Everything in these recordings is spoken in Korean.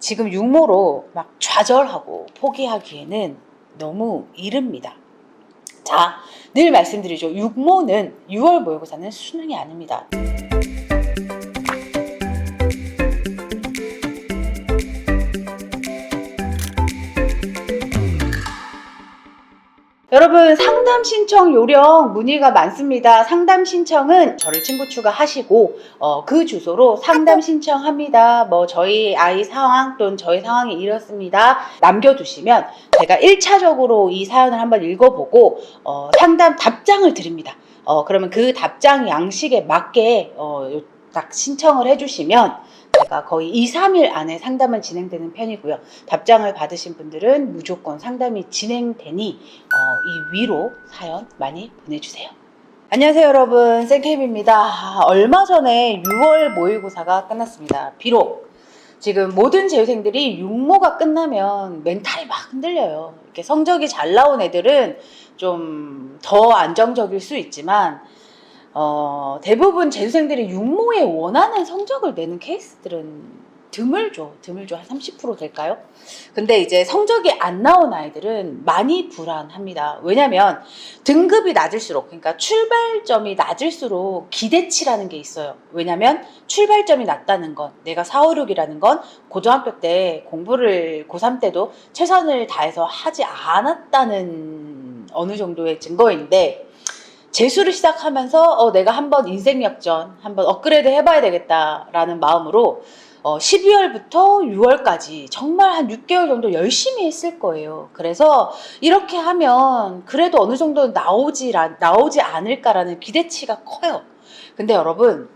지금 육모로 막 좌절하고 포기하기에는 너무 이릅니다. 자, 늘 말씀드리죠. 육모는 6월 모의고사는 수능이 아닙니다. 여러분, 상담 신청 요령 문의가 많습니다. 상담 신청은 저를 친구 추가하시고 그 주소로 상담 신청합니다. 저희 아이 상황 또는 저희 상황이 이렇습니다. 남겨두시면 제가 1차적으로 이 사연을 한번 읽어보고 상담 답장을 드립니다. 그러면 그 답장 양식에 맞게 딱 신청을 해주시면 제가 거의 2, 3일 안에 상담은 진행되는 편이고요. 답장을 받으신 분들은 무조건 상담이 진행되니 이 위로 사연 많이 보내주세요. 안녕하세요 여러분, 쌤캠입니다. 얼마 전에 6월 모의고사가 끝났습니다. 비록 지금 모든 재수생들이 육모가 끝나면 멘탈이 막 흔들려요. 이렇게 성적이 잘 나온 애들은 좀 더 안정적일 수 있지만 대부분 재수생들이 육모에 원하는 성적을 내는 케이스들은 드물죠. 한 30% 될까요? 근데 이제 성적이 안 나온 아이들은 많이 불안합니다. 왜냐면 등급이 낮을수록, 그러니까 출발점이 낮을수록 기대치라는 게 있어요. 왜냐면 출발점이 낮다는 건, 내가 4, 5, 6이라는 건 고등학교 때 공부를 고3 때도 최선을 다해서 하지 않았다는 어느 정도의 증거인데, 재수를 시작하면서 내가 한번 인생 역전, 한번 업그레이드 해봐야 되겠다라는 마음으로 12월부터 6월까지 정말 한 6개월 정도 열심히 했을 거예요. 그래서 이렇게 하면 그래도 어느 정도 나오지 않을까라는 기대치가 커요. 근데 여러분,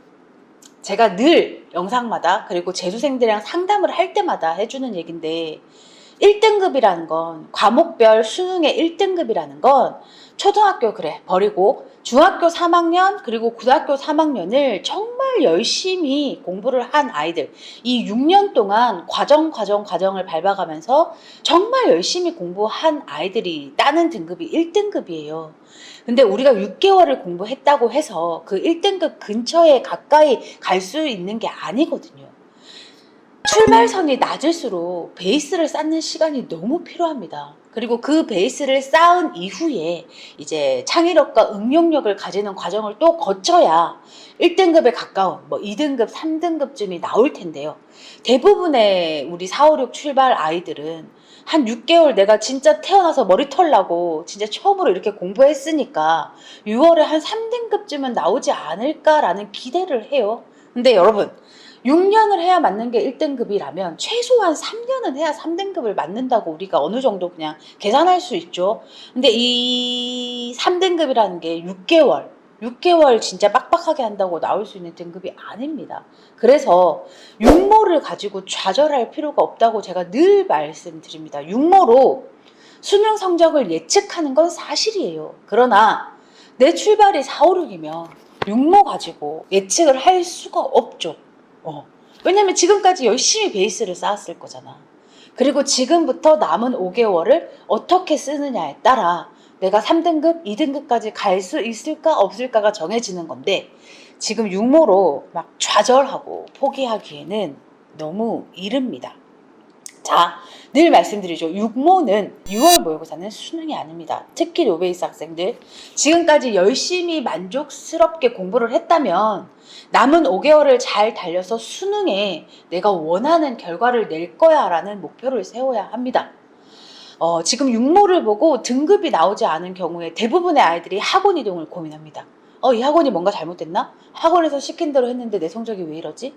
제가 늘 영상마다 그리고 재수생들이랑 상담을 할 때마다 해주는 얘기인데 1등급이라는 건, 과목별 수능의 1등급이라는 건 초등학교 그래 버리고 중학교 3학년 그리고 고등학교 3학년을 정말 열심히 공부를 한 아이들, 이 6년 동안 과정을 밟아가면서 정말 열심히 공부한 아이들이 따는 등급이 1등급이에요. 근데 우리가 6개월을 공부했다고 해서 그 1등급 근처에 가까이 갈 수 있는 게 아니거든요. 출발선이 낮을수록 베이스를 쌓는 시간이 너무 필요합니다. 그리고 그 베이스를 쌓은 이후에 이제 창의력과 응용력을 가지는 과정을 또 거쳐야 1등급에 가까운 2등급, 3등급쯤이 나올 텐데요. 대부분의 우리 4, 5, 6 출발 아이들은 한 6개월 내가 진짜 태어나서 머리털 나고 진짜 처음으로 이렇게 공부했으니까 6월에 한 3등급쯤은 나오지 않을까라는 기대를 해요. 근데 여러분, 6년을 해야 맞는 게 1등급이라면 최소한 3년은 해야 3등급을 맞는다고 우리가 어느 정도 그냥 계산할 수 있죠. 근데 이 3등급이라는 게 6개월 진짜 빡빡하게 한다고 나올 수 있는 등급이 아닙니다. 그래서 육모를 가지고 좌절할 필요가 없다고 제가 늘 말씀드립니다. 육모로 수능 성적을 예측하는 건 사실이에요. 그러나 내 출발이 4, 5, 6이면 육모 가지고 예측을 할 수가 없죠. 왜냐면 지금까지 열심히 베이스를 쌓았을 거잖아. 그리고 지금부터 남은 5개월을 어떻게 쓰느냐에 따라 내가 3등급, 2등급까지 갈 수 있을까 없을까가 정해지는 건데, 지금 육모로 막 좌절하고 포기하기에는 너무 이릅니다. 자, 늘 말씀드리죠. 육모는 6월 모의고사는 수능이 아닙니다. 특히 노베이스 학생들, 지금까지 열심히 만족스럽게 공부를 했다면 남은 5개월을 잘 달려서 수능에 내가 원하는 결과를 낼 거야 라는 목표를 세워야 합니다. 지금 육모를 보고 등급이 나오지 않은 경우에 대부분의 아이들이 학원 이동을 고민합니다. 이 학원이 뭔가 잘못됐나? 학원에서 시킨 대로 했는데 내 성적이 왜 이러지?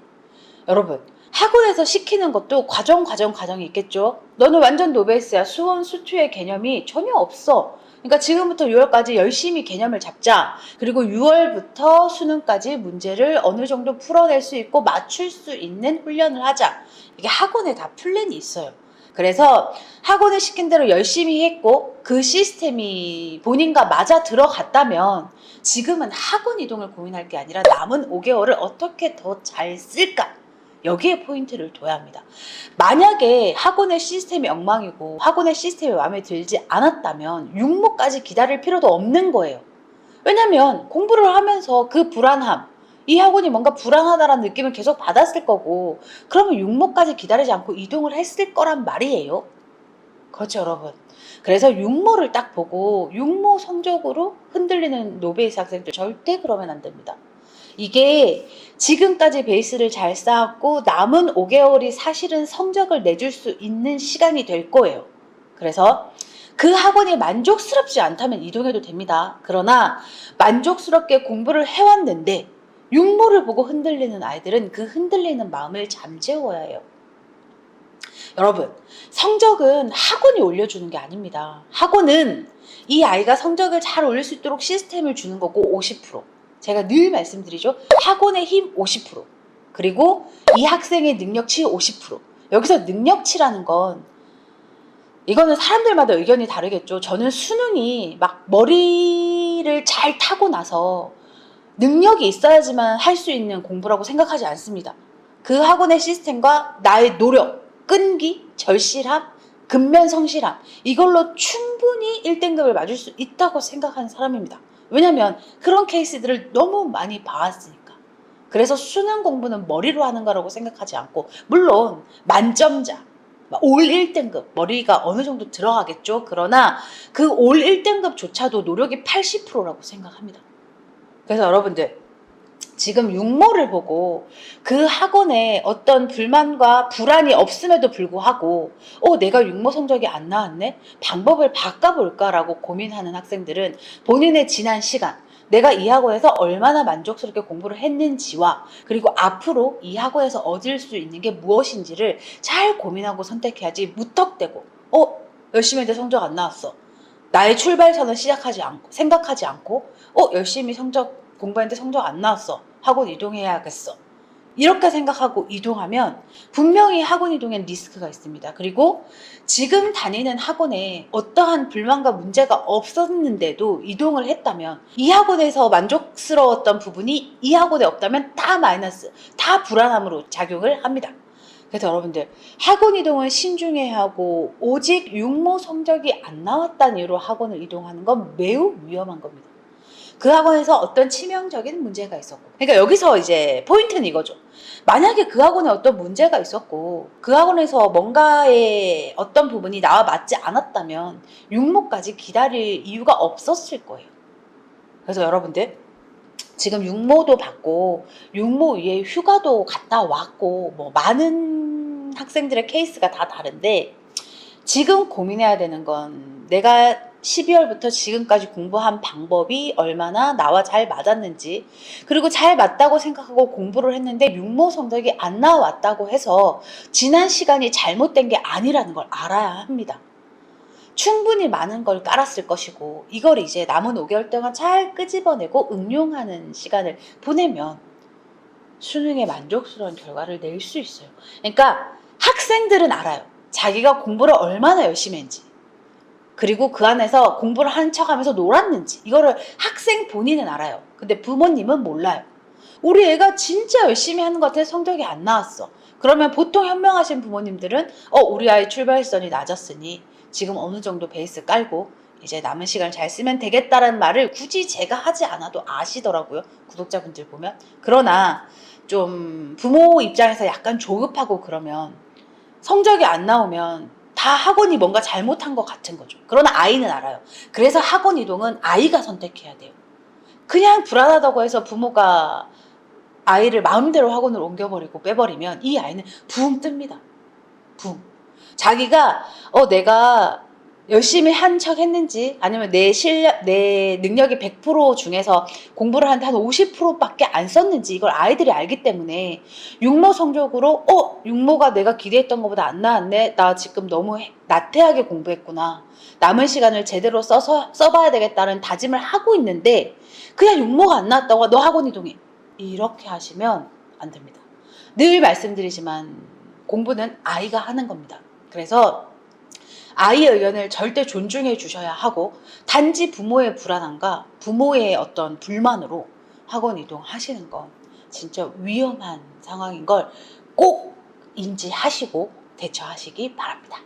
여러분, 학원에서 시키는 것도 과정이 있겠죠. 너는 완전 노베이스야. 수원, 수투의 개념이 전혀 없어. 그러니까 지금부터 6월까지 열심히 개념을 잡자. 그리고 6월부터 수능까지 문제를 어느 정도 풀어낼 수 있고 맞출 수 있는 훈련을 하자. 이게 학원에 다 플랜이 있어요. 그래서 학원에 시킨 대로 열심히 했고 그 시스템이 본인과 맞아 들어갔다면 지금은 학원 이동을 고민할 게 아니라 남은 5개월을 어떻게 더 잘 쓸까? 여기에 포인트를 둬야 합니다. 만약에 학원의 시스템이 엉망이고 학원의 시스템이 마음에 들지 않았다면 육모까지 기다릴 필요도 없는 거예요. 왜냐면 공부를 하면서 그 불안함, 이 학원이 뭔가 불안하다라는 느낌을 계속 받았을 거고, 그러면 육모까지 기다리지 않고 이동을 했을 거란 말이에요. 그렇죠, 여러분. 그래서 육모를 딱 보고 육모 성적으로 흔들리는 노베이스 학생들 절대 그러면 안 됩니다. 이게 지금까지 베이스를 잘 쌓았고 남은 5개월이 사실은 성적을 내줄 수 있는 시간이 될 거예요. 그래서 그 학원이 만족스럽지 않다면 이동해도 됩니다. 그러나 만족스럽게 공부를 해왔는데 육모를 보고 흔들리는 아이들은 그 흔들리는 마음을 잠재워야 해요. 여러분, 성적은 학원이 올려주는 게 아닙니다. 학원은 이 아이가 성적을 잘 올릴 수 있도록 시스템을 주는 거고 50%. 제가 늘 말씀드리죠. 학원의 힘 50%. 그리고 이 학생의 능력치 50%. 여기서 능력치라는 건 이거는 사람들마다 의견이 다르겠죠. 저는 수능이 막 머리를 잘 타고 나서 능력이 있어야지만 할 수 있는 공부라고 생각하지 않습니다. 그 학원의 시스템과 나의 노력, 끈기, 절실함, 근면성실함, 이걸로 충분히 1등급을 맞을 수 있다고 생각하는 사람입니다. 왜냐면 그런 케이스들을 너무 많이 봐왔으니까. 그래서 수능 공부는 머리로 하는 거라고 생각하지 않고, 물론 만점자, 올 1등급, 머리가 어느 정도 들어가겠죠. 그러나 그 올 1등급조차도 노력이 80%라고 생각합니다. 그래서 여러분들, 지금 육모를 보고 그 학원에 어떤 불만과 불안이 없음에도 불구하고 내가 육모 성적이 안 나왔네? 방법을 바꿔볼까라고 고민하는 학생들은 본인의 지난 시간, 내가 이 학원에서 얼마나 만족스럽게 공부를 했는지와 그리고 앞으로 이 학원에서 얻을 수 있는 게 무엇인지를 잘 고민하고 선택해야지 무턱대고 열심히 했는데 성적 안 나왔어. 나의 출발선을 생각하지 않고 열심히 공부했는데 성적 안 나왔어. 학원 이동해야겠어. 이렇게 생각하고 이동하면 분명히 학원 이동엔 리스크가 있습니다. 그리고 지금 다니는 학원에 어떠한 불만과 문제가 없었는데도 이동을 했다면 이 학원에서 만족스러웠던 부분이 이 학원에 없다면 다 마이너스, 다 불안함으로 작용을 합니다. 그래서 여러분들, 학원 이동은 신중해야 하고 오직 육모 성적이 안 나왔다는 이유로 학원을 이동하는 건 매우 위험한 겁니다. 그 학원에서 어떤 치명적인 문제가 있었고, 그러니까 여기서 이제 포인트는 이거죠. 만약에 그 학원에 어떤 문제가 있었고 그 학원에서 뭔가의 어떤 부분이 나와 맞지 않았다면 육모까지 기다릴 이유가 없었을 거예요. 그래서 여러분들, 지금 육모도 받고 육모 위에 휴가도 갔다 왔고 많은 학생들의 케이스가 다 다른데, 지금 고민해야 되는 건 내가 12월부터 지금까지 공부한 방법이 얼마나 나와 잘 맞았는지, 그리고 잘 맞다고 생각하고 공부를 했는데 육모 성적이 안 나왔다고 해서 지난 시간이 잘못된 게 아니라는 걸 알아야 합니다. 충분히 많은 걸 깔았을 것이고 이걸 이제 남은 5개월 동안 잘 끄집어내고 응용하는 시간을 보내면 수능에 만족스러운 결과를 낼 수 있어요. 그러니까 학생들은 알아요. 자기가 공부를 얼마나 열심히 했는지, 그리고 그 안에서 공부를 한 척하면서 놀았는지, 이거를 학생 본인은 알아요. 근데 부모님은 몰라요. 우리 애가 진짜 열심히 하는 것 같아 성적이 안 나왔어. 그러면 보통 현명하신 부모님들은 우리 아이 출발선이 낮았으니 지금 어느 정도 베이스 깔고 이제 남은 시간을 잘 쓰면 되겠다라는 말을 굳이 제가 하지 않아도 아시더라고요. 구독자분들 보면. 그러나 좀 부모 입장에서 약간 조급하고 그러면 성적이 안 나오면 다 학원이 뭔가 잘못한 것 같은 거죠. 그러나 아이는 알아요. 그래서 학원 이동은 아이가 선택해야 돼요. 그냥 불안하다고 해서 부모가 아이를 마음대로 학원을 옮겨버리고 빼버리면 이 아이는 붕 뜹니다. 붕. 자기가 내가 열심히 한 척 했는지, 아니면 내 능력이 100% 중에서 공부를 하는데 한 50%밖에 안 썼는지 이걸 아이들이 알기 때문에 육모 성적으로 육모가 내가 기대했던 것보다 안 나왔네, 나 지금 너무 나태하게 공부했구나, 남은 시간을 제대로 써봐야 되겠다는 다짐을 하고 있는데 그냥 육모가 안 나왔다고 너 학원 이동해, 이렇게 하시면 안 됩니다. 늘 말씀드리지만 공부는 아이가 하는 겁니다. 그래서 아이의 의견을 절대 존중해 주셔야 하고, 단지 부모의 불안함과 부모의 어떤 불만으로 학원 이동하시는 건 진짜 위험한 상황인 걸 꼭 인지하시고 대처하시기 바랍니다.